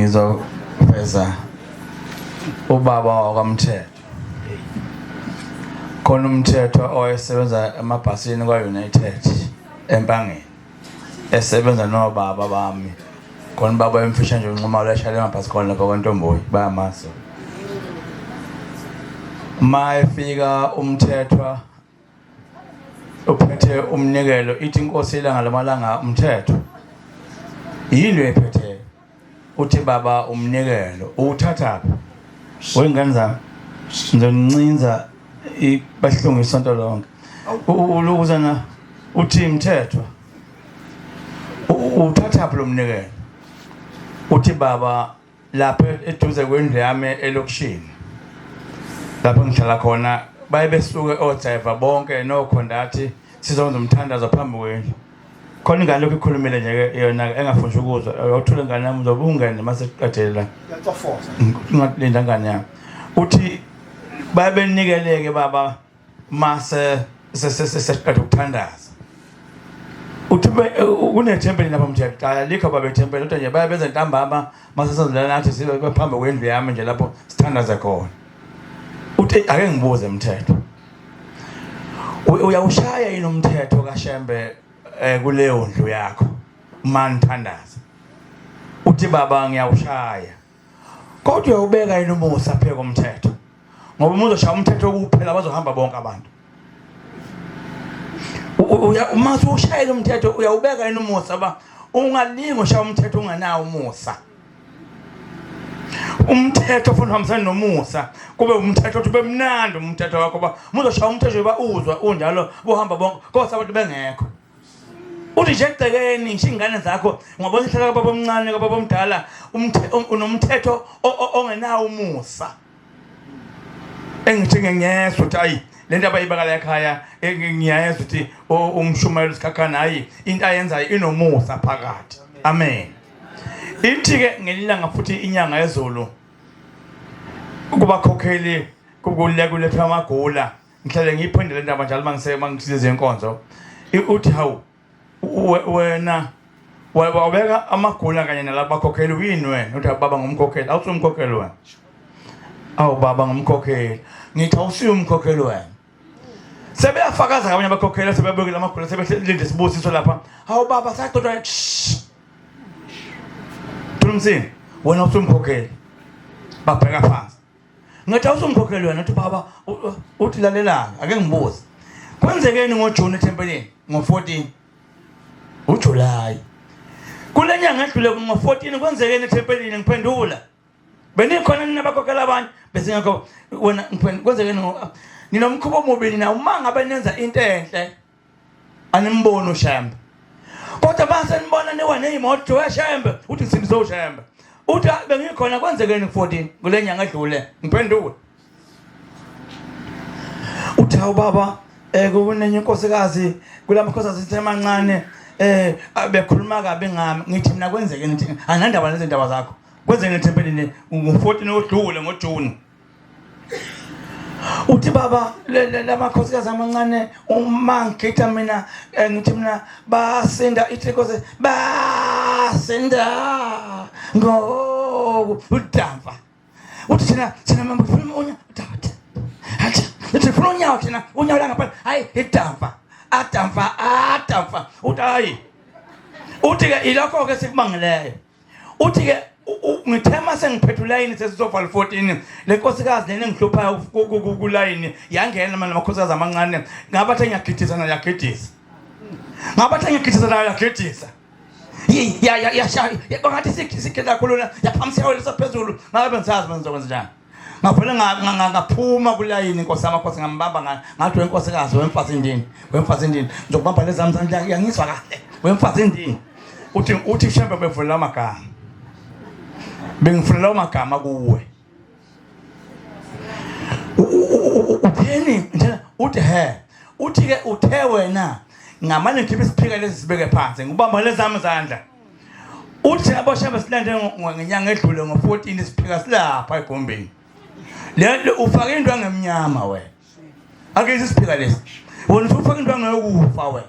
ngizoveza ubaba wakwamthetho. Khona umthetho owayesebenza emabhasini kwa-United eMpangeni, esebenza nobaba bami. Khona baba emfisha nje unquma leshaya emabhasi khona lapha kwaNtomboyi bayamaso. Mayefika umthetho uphethe umnikelo, ithi inkosi ilanga lamalanga umthetho yilo ephethe. Uthi baba umnikelo uthatha wengane zami ngizoncinza ibahlungu isonto lonke. Ulukuzana uthi umthetho uthatha lo mnikelo. Uthi baba lapha eduze kwendlu yami elokishini lapho ngihlala khona baye besuke oDriver bonke nokhondathi sizonke umthandazo phambi kwendlu. Khona ingane lokho ikhulumile nje yona engafuni ukuzwa. Awuthule ingane yami uzobe ungene mase siqedela la. Yacofoza. Ngalinda ingane yami. Uthi baye benikeleke baba mase sesiqeda ukuthandaza. Uthi kunethempeli lapha mthaqala likho baba ethempeli kodwa nje baye benza ntambama mase sazilana nathi sibe phambi kwendlu yami nje lapho sithandaza khona. Uthi ake ngibuze umthetho. Uyawushaya yini umthetho kaShembe kuleyo ndlu yakho manje thandaza? Uthi baba ngiyawushaya. Kodwa uyawubeka yini umusa phela komthetho? Ngoba uzoshaya umthetho kuphela bazohamba bonke abantu. Uma ushayela umthetho uyawubeka yini umusa ba ungalinga ushaya umthetho ungenawo umusa. Umthetho ufuna uhambisana nomusa kube umthetho ube mnandi umthetho wakho ba uzoshaya umthetho ba uzwa unjalo bohamba bonke kodwa abantu bengekho. Uthi nje egcekeni ingane zakho ngabona ihlala kababa omncane kababa omdala unomthetho ongenawo umusa. Engithi ngiyezwa uthi ayi lento abayibakala ekhaya ngiyezwa uthi umshumayeli sikhakhana hayi into ayenzayo inomusa phakathi. Amen. Ithi ke ngelilanga futhi inyanga yezulu kuba khokheli kuletha amagula ngihlale ngiphindele indaba njalo mangisize inkonzo. Uthi hawu wena wabeka amagula kanye nalabo bakhokheli uyini wena? Uthi baba ngumkhokheli. Awusumkhokheli wena? Awu baba ngumkhokheli. Ngithi awusiyo umkhokheli wena. Sebeyafakaza abanye abakhokheli sebebekela amagula sebelinde sibusiso lapha. Hawu baba saqedwa Tumsini wena usumkhokheli. Babheka phansi. Ngathi awusumkhokheli wena. Uthi baba uthi lalelanga ake ngibuze. Kwenzekeni ngoJune ethempelini ngo14 uJuly. Kule nyanga edlule ngo14 kwenzekeni ethempelini ngiphendula. Benikhona ninabakhokhela abanye bese ngakho wena kwenzekeni ninomkhubo omubili na uma ngabe nenza into enhle animbono uShembe. Kodwa base nibona niwa neimoto yaShembe uthi ngisindiso uShembe. Uthi bengikhona kwenzekeni ku14 kule nyanga edlule ngiphendula. Uthi hawu baba kunenye inkosikazi kulamakhosikazi sithemancane bekhuluma kabi ngami. Ngithi mina kwenzekeni ngithi anandaba nezindaba zakho. Kwenzekeni ethempelini ngo14 odlule ngoJune. Uthi baba lamakhosikazi amancane uma ngikhetha mina ngithi mina basinda iThekose basinda ngo udampa. Uthi thina mama ufuna unya uthatha. Hathi uthi ufuna unya thina unya la ngapha hayi idampa adampa uthi hayi. Uthi ke ilokho ke sikubangileyo. Uthi ke ngithema sengiphethula yini sesizovala 14 le nkosikazi nene ngihlupha ku line yangena manje amakhosikazi amancane ngabathe ngiyagidisa na yagidisa. Ngabathe ngiyagidisa na yagidisa. Ya bangathi sikhetha khuluna yaphamisa welisa phezulu ngabe ngisazi benzokwenza njani. Ngavele ngaphuma ku line inkosi amakhosi ngambamba ngathi wenkosikazi wemfazi indini ngizokubamba lezami zandla yangizwa kahle wemfazi indini. Uthi Shembe bevula amagama. Bengifunela amagama kuwe. Upheni uthi uthi ke uthe wena ngamane ngikhiphe isiphika lesi sibeke phansi ngibamba lezami izandla. Uthi aboShembe silande ngenyanga edlule ngo14 isiphika silapha eGombeni. Le ufake into ngemnyama wena. Ake isiphika lesi. Wona ufake into ngeyokufa wena.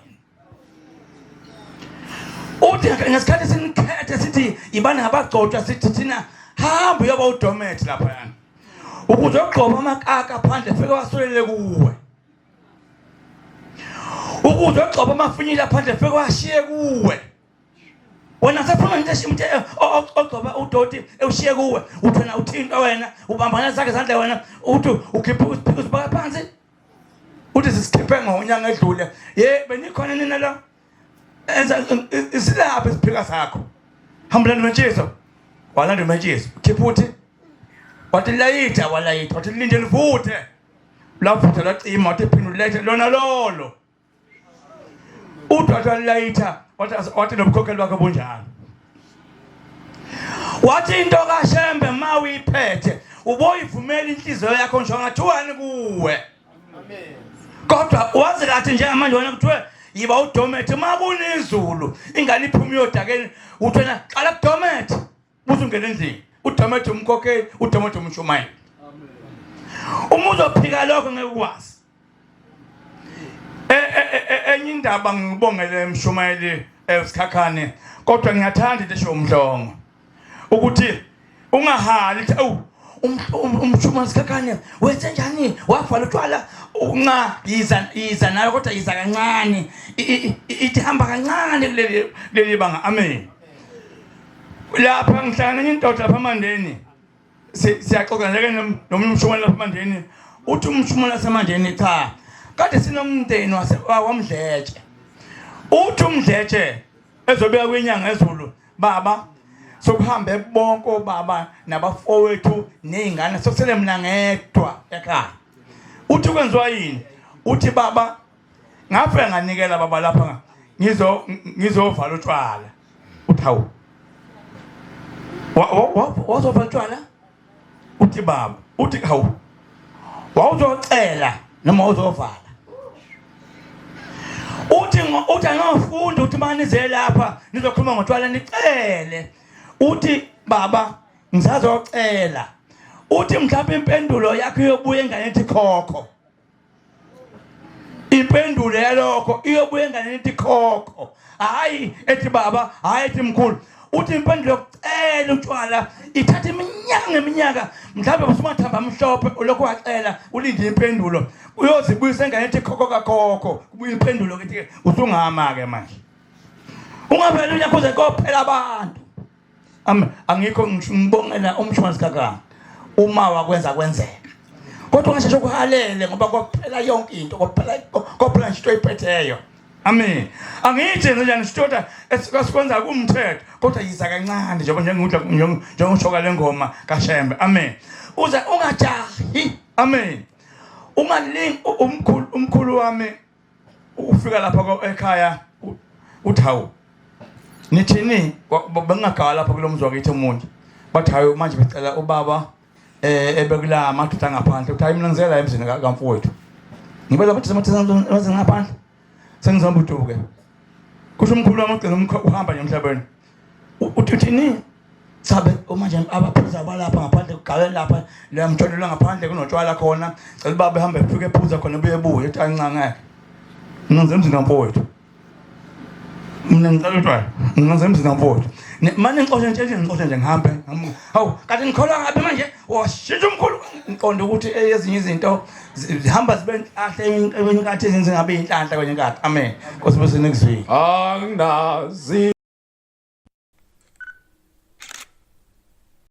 uthi ngesikhathi sinikhethe sithi ibani ngabagcotshwa sithi thina hamba uyoba uDomet lapha yana ukuze ugqoba amakaka phandle fike wasolele kuwe ukuze ugqoba amafinyila phandle fike washiye kuwe wena sefuna nje shimthe ogcoba udoti ewushiye kuwe uthena uthinta wena ubambana zakhe izandla wena uthi ukhipha usiphika usibaka phansi uthi sikhiphe ngonyanga edlule benikhona nina la enza isilapha isiphika sakho hambelani metshiso walanda metshiso khipha uthi wathi layitha walayitha wathi linde livuthe lavutha lacima wathi phindulethe lona lolo uthatha layitha wathi nobukhokheli bakhe bunjani wathi into kaShembe mawuyiphethe uboyivumela inhliziyo yakho nje ngathiwani kuwe amen kodwa wazi lathi njengamanje wena kuthiwe yiba uDomet makunizulu ingane iphuma yodakeni uthena qala kuDomet uzungena endlini uDomet umkhokheli uDomet umshumayeli amen uma uzophika lokho ngeke ukwazi enye indaba ngibongele emshumayeli esikhakhane kodwa ngiyathanda into esho umdlongo ukuthi ungahali uthi awu umshumayeli esikhakhane wenze njani wavala utshwala unga yiza nayo kodwa yiza kancane ithi hamba kancane kuleli banga amen lapha ngihlangana nendoda lapha eMandeni siyaxoxa njeke nomunye umshumayeli lapha eMandeni uthi umshumayeli waseMandeni cha kade sinomndeni wamdletshe uthi umdletshe ezobeka kwenyanga ezulu baba sokuhambe bonke obaba nabafowethu nezingane sokusele mina ngedwa ekhaya uthi kwenziwa yini uthi baba ngafika nganikela baba lapha ngizovala utshwala uthawu wazovala utshwala uthi baba uthi hawu wawuzocela noma uzovala uthi angafunda uthi manize lapha nizokhuluma ngotshwala nicele uthi baba ngizazocela uthi mhlawumbe impendulo yakho iyobuya engane ethi khokho impendulo yalokho iyobuya engane ethi khokho hayi ethi baba hayi ethi mkhulu uthi impendulo yokucela utshwala ithatha iminyaka mhlawumbe usumathamba amhlophe lokho wacela ulinde impendulo uyozibuyisa engane ethi khokho kakhokho kubuya impendulo ukuthi usungama ke manje ungavela unyakho ze kophela abantu angikho ngibongela umshwalense kakanga uma wakwenza kwenzeka kodwa ngasheshe ukuhalele ngoba kophela yonke into kophela nje into oyiphetheyo amen angithi njani sithoda esikwenza kumthetho kodwa yiza kancane njengokushoka lengoma kaShembe amen uze ungajahi amen ungalingi umkhulu wami ufika lapha ekhaya uthawu nithini bengagala lapha kulomzwa kithi umuntu bathi hayi manje becela ubaba ebekula amadoda ngaphandle uthi hayi mina ngizela emzini kamfowethu ngibela bathi amadoda ngaphandle sengizomba uduke kusho umkhulu wami uhamba nje emhlabeni uthini sabe manje abaphuza balapha ngaphandle kugale lapha la mtshonela ngaphandle kunotshwala khona cela baba ehambe efike ephuza khona buye ethi ancangeke ngizenza emzini kamfowethu mina ngicela utshwala ngizenza emzini kamfowethu manje ngixoshe nje ngihambe hawu kanti ngikholwa ngabe manje washintsha umkhulu ngiqonda ukuthi ezinye izinto zihamba zibe kahle enkathi ezingabe inhlanhla kwenye inkathi amen Nkosi bese next week anginazi